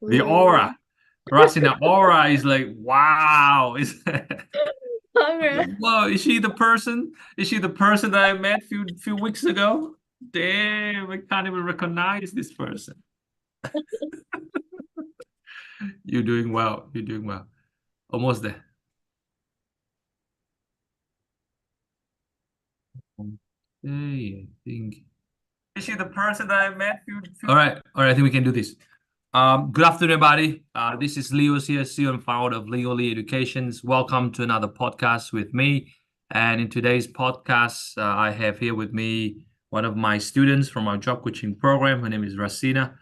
The Ooh. aura. Rasina aura is like, wow. Alright. Whoa, is she the person? Is she the person that I met few weeks ago? Damn, I can't even recognize this person. You're doing well. You're doing well. Almost there. Okay, I think. Is she the person that I met All right, all right. I think we can do this. Good afternoon, everybody. This is Leo here, CEO and founder of 𝗲𝗀𝗆 Educations. Welcome to another podcast with me. And in today's podcast, I have here with me one of my students from our job coaching program. Her name is Rasina.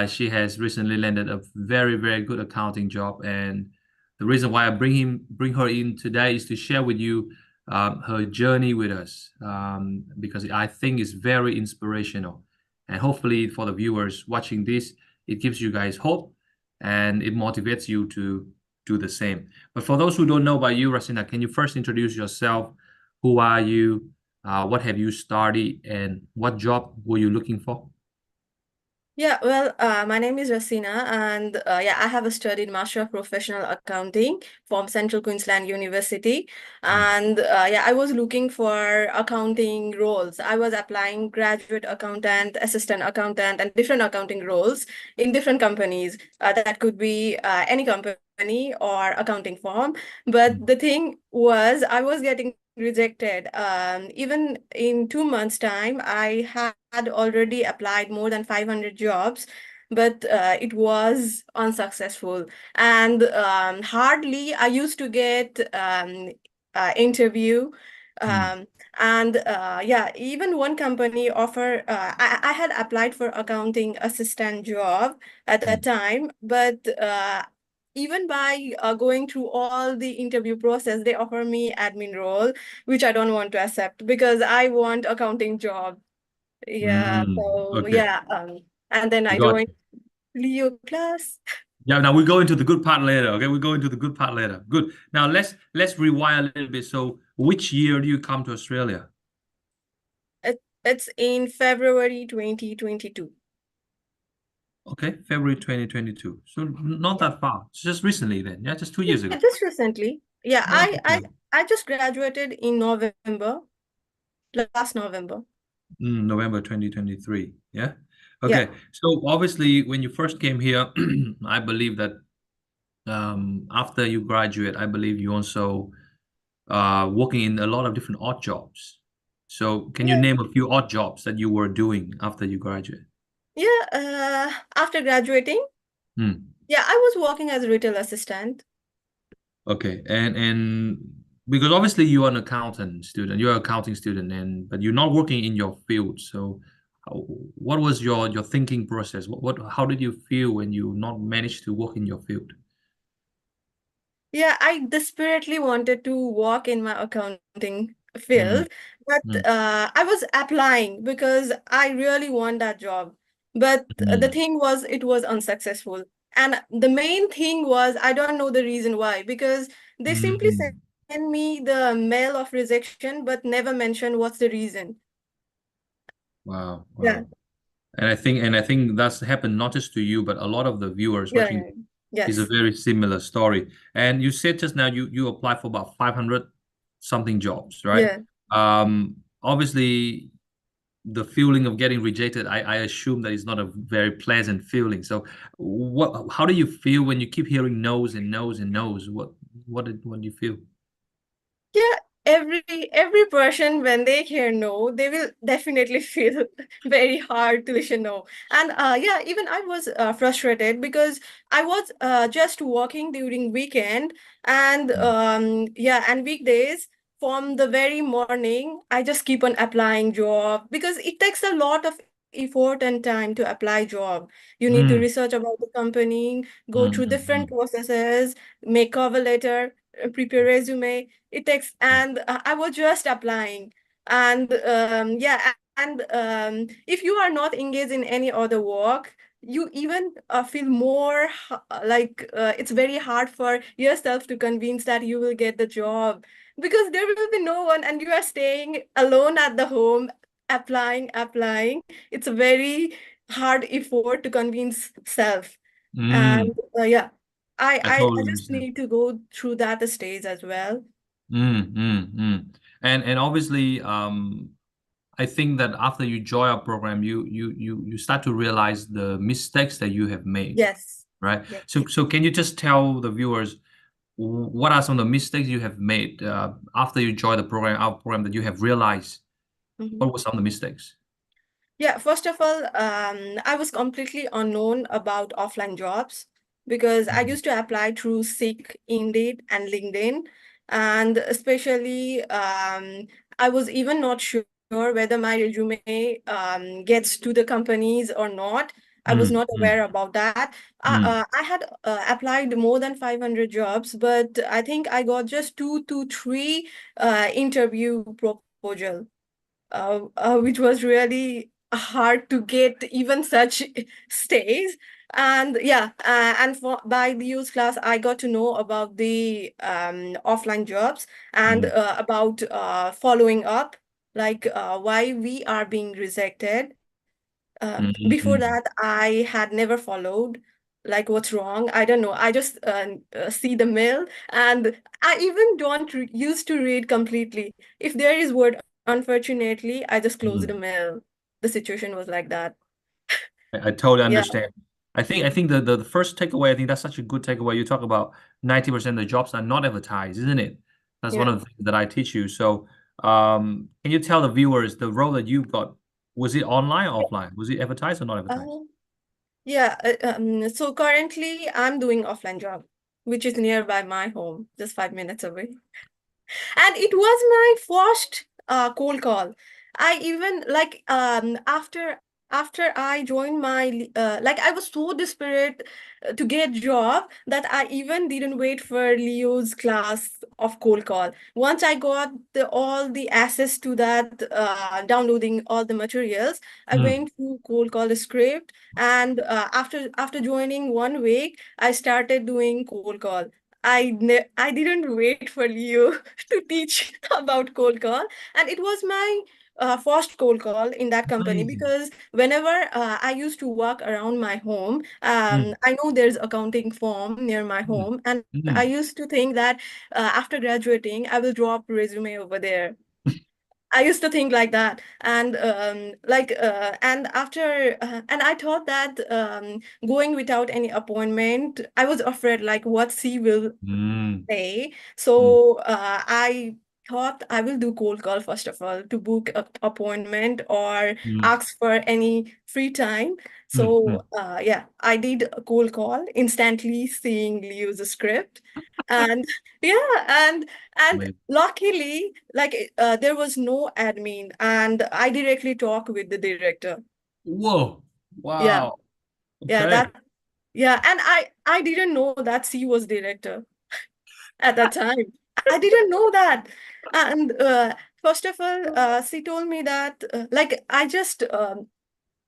She has recently landed a very, very good accounting job. And the reason why I bring her in today is to share with you her journey with us, because I think it's very inspirational. And hopefully for the viewers watching this, it gives you guys hope and it motivates you to do the same. But for those who don't know about you, Rasina, can you first introduce yourself? Who are you? What have you studied? And what job were you looking for? Yeah, well, my name is Rasina, and yeah, I have studied Master of Professional Accounting from Central Queensland University. Mm, And yeah, I was looking for accounting roles. I was applying graduate accountant, assistant accountant, and different accounting roles in different companies. That could be any company or accounting firm. But mm, the thing was, I was getting rejected. Even in 2 months' time, I had already applied more than 500 jobs, but it was unsuccessful. And hardly I used to get interview. mm, Um, and yeah, even one company offer, I had applied for accounting assistant job at that mm. time, but even by going through all the interview process, they offer me admin role, which I don't want to accept because I want accounting job. Yeah, so Okay, yeah, and then I got joined you. Leo class. Yeah, now we go into the good part later. Okay, we go into the good part later. Good. Now let's rewind a little bit. So, which year do you come to Australia? It's in February 2022. Okay, February 2022. So not Yeah, that far. It's just recently then. Yeah, just 2 years yeah, ago. just recently. Yeah, Okay. I just graduated in November, last November. November 2023. Yeah. Yeah. Okay. So obviously when you first came here, I believe that after you graduate, I believe you also working in a lot of different odd jobs. So can you Yeah, name a few odd jobs that you were doing after you graduate? yeah. After graduating, Hmm. yeah, I was working as a retail assistant. Okay. And because obviously you are an accountant student, you're an accounting student, and but you're not working in your field. So what was your thinking process? What how did you feel when you not managed to work in your field? Yeah, I desperately wanted to work in my accounting Mm, field, but mm, I was applying because I really want that job. But the mm, thing was, it was unsuccessful. And the main thing was, I don't know the reason why, because they simply mm. send me the mail of rejection, but never mention what's the reason. Wow, Yeah, wow. And I think that's happened not just to you, but a lot of the viewers yeah, watching yeah. is a Yes. very similar story. And you said just now you applied for about 500 something jobs, right? Yeah. Obviously the feeling of getting rejected, I assume that is not a very pleasant feeling. So how do you feel when you keep hearing no's and no's and no's? What do you feel? Yeah, every person when they hear no, they will definitely feel very hard to listen no. And yeah, even I was frustrated because I was just working during weekend and yeah, and weekdays from the very morning, I just keep on applying job because it takes a lot of effort and time to apply job. You need to Mm, research about the company, go mm, through mm, different mm, processes, make cover letter, prepare resume. It takes, and I was just applying. And yeah, and if you are not engaged in any other work, you even feel more like it's very hard for yourself to convince that you will get the job because there will be no one and you are staying alone at the home applying. It's a very hard effort to convince self. Mm, And yeah, I, I I totally I just understand. need to go through that stage as well. And obviously, I think that after you join our program, you start to realize the mistakes that you have made, Yes. right? Yes. So can you just tell the viewers what are some of the mistakes you have made after you join the program, our program, that you have realized? Mhm. What were some of the mistakes? Yeah, first of all, I was completely unknown about offline jobs because I Mm, used to apply through Seek, Indeed, and LinkedIn. And especially, I was even not sure whether my resume gets to the companies or not. I was mm, not aware mm, about that. mm, I had applied more than 500 jobs, but I think I got just 2 to 3 interview proposal, which was really hard to get even such stays. And yeah, and by the use class, I got to know about the offline jobs and mm, about following up, like why we are being rejected. Before that, mm. I had never followed. Like, what's wrong? I don't know. I just see the mail, and I even don't used to read completely. If there is word unfortunately, I just close the Mm. mail. The situation was like that. I totally Yeah, understand. I think the first takeaway, I think that's such a good takeaway. You talk about 90% of the jobs are not advertised, isn't it? That's one yeah. of the things that I teach you. So, can you tell the viewers the role that you got, was it online or offline? Was it advertised or not advertised? Uh, yeah. So currently, I'm doing offline job, which is nearby my home, just 5 minutes away. And it was my first cold call. I even like after I joined my like I was so desperate to get job that I even didn't wait for Leo's class of cold call. Once I got all the access to that, downloading all the materials, I Mm. went to cold call script, and after joining 1 week, I started doing cold call. I didn't wait for Leo to teach about cold call, and it was my first cold call in that company, Amazing. because whenever I used to walk around my home, Mm. I know there's accounting firm near my Mm. home, and I Mm. used to think that after graduating, I will drop resume over there. I used to think like that, and and after and I thought that going without any appointment, I was afraid like what she will Mm. say. Mm. So I thought I will do cold call first of all to book a appointment or Mm. ask for any free time. Mm. Mm. So yeah, I did a cold call, instantly seeing Leo's script. And yeah, and Amazing. luckily, like there was no admin, and I directly talk with the director. Whoa. Yeah, Wow. yeah, Okay. that yeah, and I didn't know that she was director at that time. I didn't know that. And first of all, she told me that, like, I just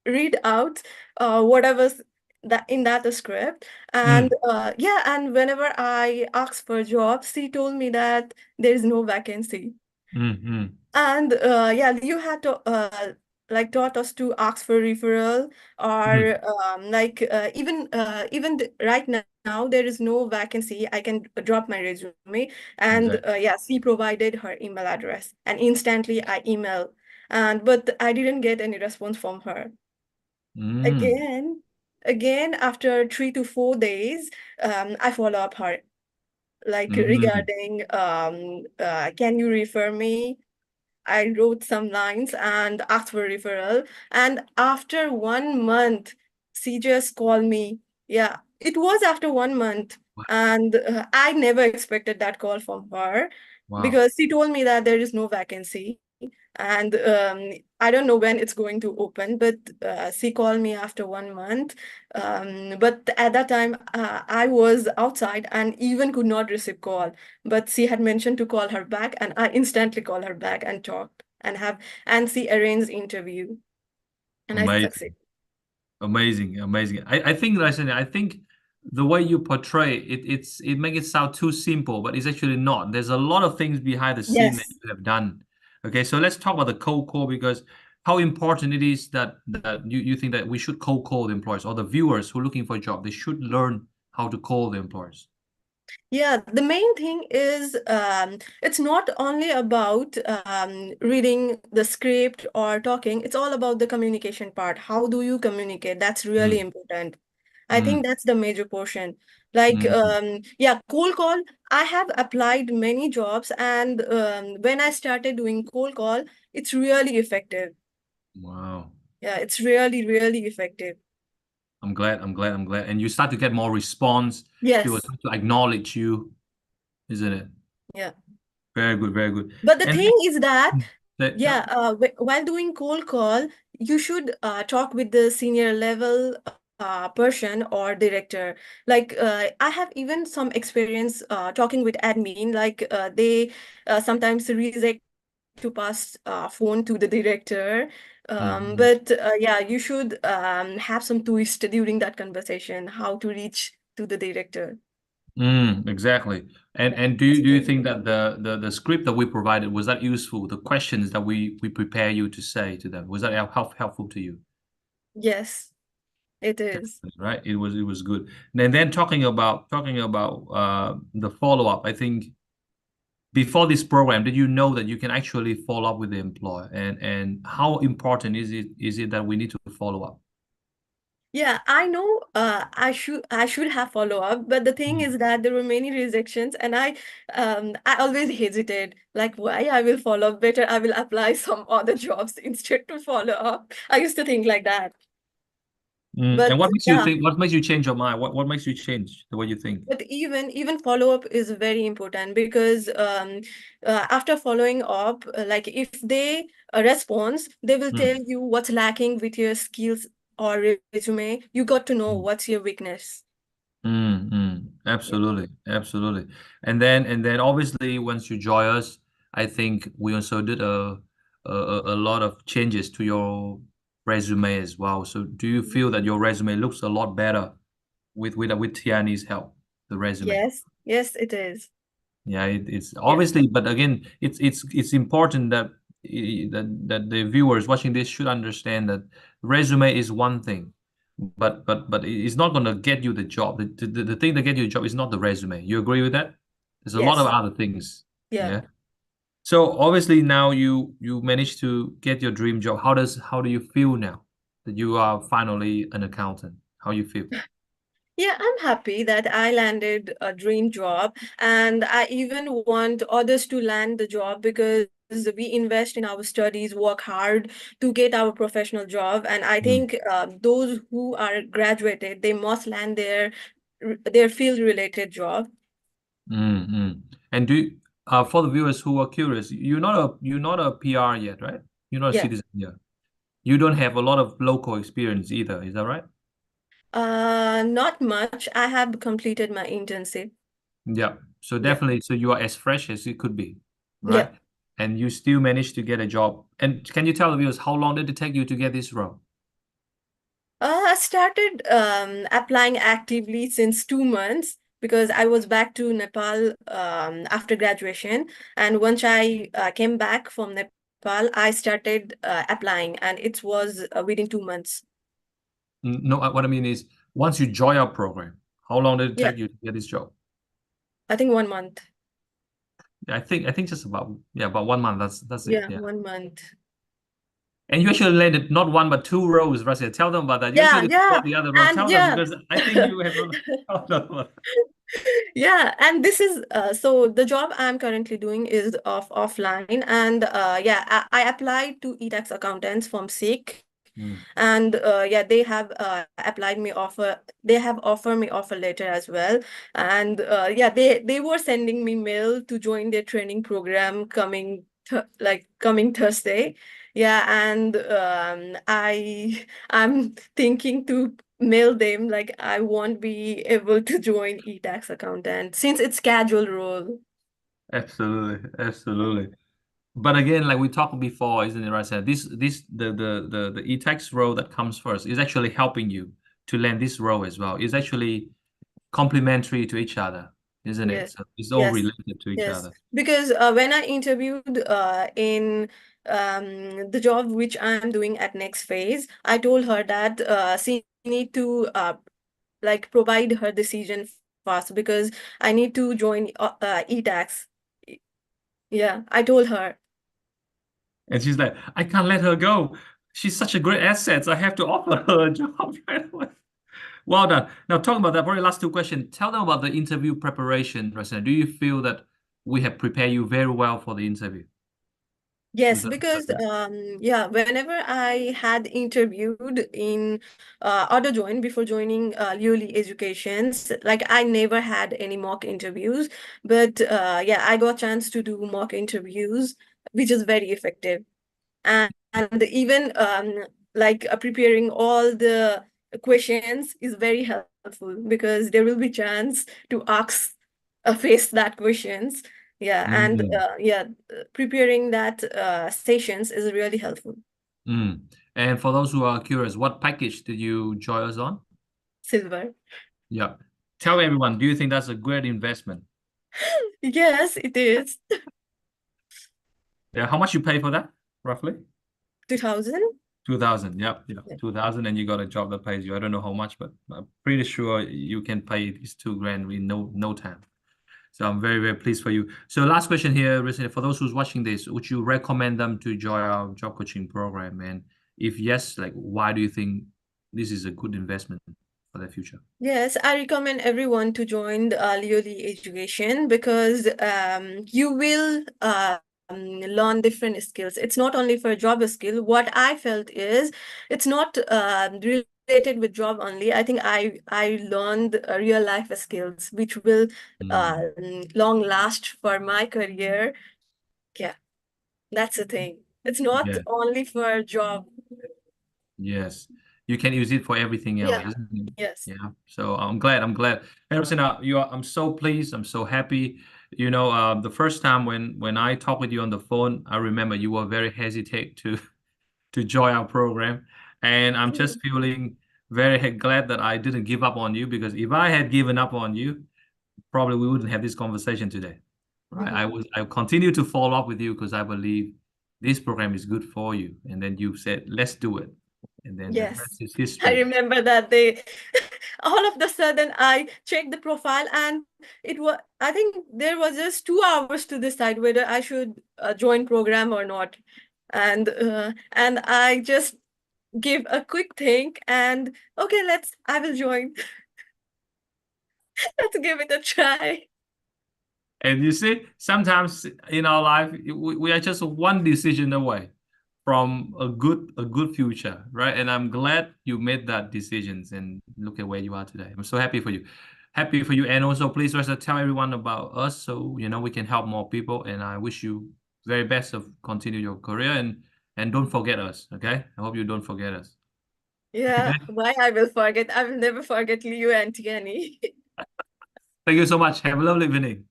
read out whatever's that in that script. And Mm. yeah, and whenever I asked for jobs, she told me that there is no vacancy. Mm. Mm. And yeah, you had to like taught us to ask for referral, Mm. or like even right now there is no vacancy. I can drop my resume, and Exactly. yeah, she provided her email address, and instantly I email, and but I didn't get any response from her. Mm. Again, after 3 to 4 days, I follow up her, like Mm. regarding can you refer me? I wrote some lines and asked for referral. And after 1 month, she just called me. Yeah, it was after 1 month. And I never expected that call from her, Wow. because she told me that there is no vacancy. And I don't know when it's going to open, but she called me after 1 month. But at that time, I was outside and even could not receive call. But she had mentioned to call her back, and I instantly call her back and talked and she arranged interview, and I Amazing. succeeded. Amazing, amazing. I think, Rasina, I think the way you portray it, it make it sound too simple, but it's actually not. There's a lot of things behind the scene that Yes. you have done. Okay, so let's talk about the cold call, because how important it is that you think that we should cold call the employers, or the viewers who are looking for a job, they should learn how to call the employers? Yeah, the main thing is it's not only about reading the script or talking, it's all about the communication part. How do you communicate? That's really important. I Mm, think that's the major portion. Like, mm. yeah, cold call. I have applied many jobs, and when I started doing cold call, it's really effective. Wow. Yeah, it's really, really effective. I'm glad. And you start to get more response. People Yes. start to acknowledge you, isn't it? Yeah. Very good, very good. But the And thing is that, yeah. yeah, while doing cold call, you should talk with the senior level person or director. Like, I have even some experience talking with admin, like they sometimes reject to pass phone to the director. Mm, But yeah, you should have some twist during that conversation, how to reach to the director. exactly. Yeah, And do that's you very think important. that the script that we provided, was that useful? The questions that we prepare you to say to them, was that helpful to you? Yes, it is. Right? It was good. And then talking about the follow-up, I think before this program, did you know that you can actually follow up with the employer? And how important is it that we need to follow up? Yeah, I know I should have follow up, but the thing Mm. is that there were many rejections and I always hesitate, like why I will follow up, better I will apply some other jobs instead to follow up. I used to think like that. And But what makes you yeah, think? What makes you change your mind? What makes you change the way you think? but even follow up is very important because after following up, like if they respond, they will tell Mm. you what's lacking with your skills or resume. You got to know Mm. what's your weakness. Yeah. Absolutely, absolutely. And then obviously once you join us, I think we also did a lot of changes to your resume as well. So do you feel that your resume looks a lot better with Tiani's help, the resume? Yes, yes, it is. Yeah, it's Yeah. obviously, but again, it's important that that the viewers watching this should understand that resume is one thing, but it's not going to get you the job. The thing that get you a job is not the resume. You agree with that? There's a lot of Yes. other things. Yeah. Yeah. So obviously now you managed to get your dream job. How do you feel now that you are finally an accountant? How you feel? Yeah, I'm happy that I landed a dream job, and I even want others to land the job because we invest in our studies, work hard to get our professional job, and I Mm, think those who are graduated, they must land their field related job. mm. And for the viewers who are curious, you're not a PR yet, right? You're not a Yeah. citizen yet. You don't have a lot of local experience either, is that right? Not much. I have completed my internship. Yeah. So Yeah. definitely, so you are as fresh as you could be, Yeah. right? And you still managed to get a job. And can you tell the viewers how long did it take you to get this role? I started applying actively since 2 months because I was back to Nepal after graduation. And once I came back from Nepal, I started applying, and it was within 2 months. No, what I mean is once you join our program, how long did it Yeah, take you to get this job? I think 1 month. I think just about 1 month. That's it. Yeah, Yeah. 1 month. And you actually landed not one but two rows, Rasina. Tell them about that. You Yeah, actually yeah. got the other row. And Tell them yeah. because I think you have a Yeah, and this is so the job I'm currently doing is offline, and yeah, I applied to e-tax accountants from SICK, Mm, and yeah, they have they have offered me offer letter as well, and yeah, they were sending me mail to join their training program coming Thursday. Yeah, and I'm thinking to mail them, like I won't be able to join e-tax accountant since it's casual role. absolutely, absolutely. But again, like we talked before, isn't it, Rasina? The e-tax row that comes first is actually helping you to land this row as well. It's actually complementary to each other, isn't it? Yes, So it's all yes, related to each yes. other. Because when I interviewed in the job which I'm doing at next phase, I told her that she need to like provide her decision fast because I need to join e-tax. Yeah, I told her. And she's like, I can't let her go. She's such a great asset. I have to offer her a job right away. Well done. Now, talking about that, probably last two questions. Tell them about the interview preparation, Rasina. Do you feel that we have prepared you very well for the interview? Yes, because yeah, whenever I had interviewed in other join before joining 𝗲𝗀𝗆 Educations, like I never had any mock interviews, but yeah, I got chance to do mock interviews, which is very effective. And even like preparing all the questions is very helpful because there will be chance to ask face that questions. Yeah, and yeah, preparing that sessions is really helpful. And for those who are curious, what package did you join us on? Silver. Yeah. Tell everyone, do you think that's a great investment? Yes, it is. Yeah. How much you pay for that, roughly? 2000. 2000. Yep. Yeah. 2000, and you got a job that pays you. I don't know how much, but I'm pretty sure you can pay these 2 grand in no time. So I'm very, very pleased for you. So last question here, Rasina, for those who's watching this, would you recommend them to join our job coaching program? And if yes, like, why do you think this is a good investment for their future? Yes, I recommend everyone to join the 𝗲𝗀𝗆 Education because you will learn different skills. It's not only for job skill. What I felt is it's not related with job only. I think I learned real life skills which will long last for my career. Yeah, that's the thing. It's not Yeah. only for job. Yes. You can use it for everything else, Yeah. isn't it? Yes. Yeah. So I'm glad. Hey, Rasina, I'm so pleased. I'm so happy. You know, the first time when I talked with you on the phone, I remember you were very hesitant to join our program. And I'm just feeling very glad that I didn't give up on you, because if I had given up on you, probably we wouldn't have this conversation today. Right? I continue to follow up with you because I believe this program is good for you. And then you said, let's do it. And then the Yes, rest is I history. remember that day. All of the sudden, I checked the profile, and it was, I think there was just 2 hours to decide whether I should join program or not. And I just give a quick think and okay, I will join. Let's give it a try. And you see, sometimes in our life, we are just one decision away from a good future, right? And I'm glad you made that decisions, and look at where you are today. I'm so happy for you. Happy for you. And also, please also tell everyone about us so we can help more people. And I wish you very best of continue your career, and don't forget us, okay? I hope you don't forget us. Yeah, why I will forget? I will never forget you and Tiani. Thank you so much. Have a lovely evening.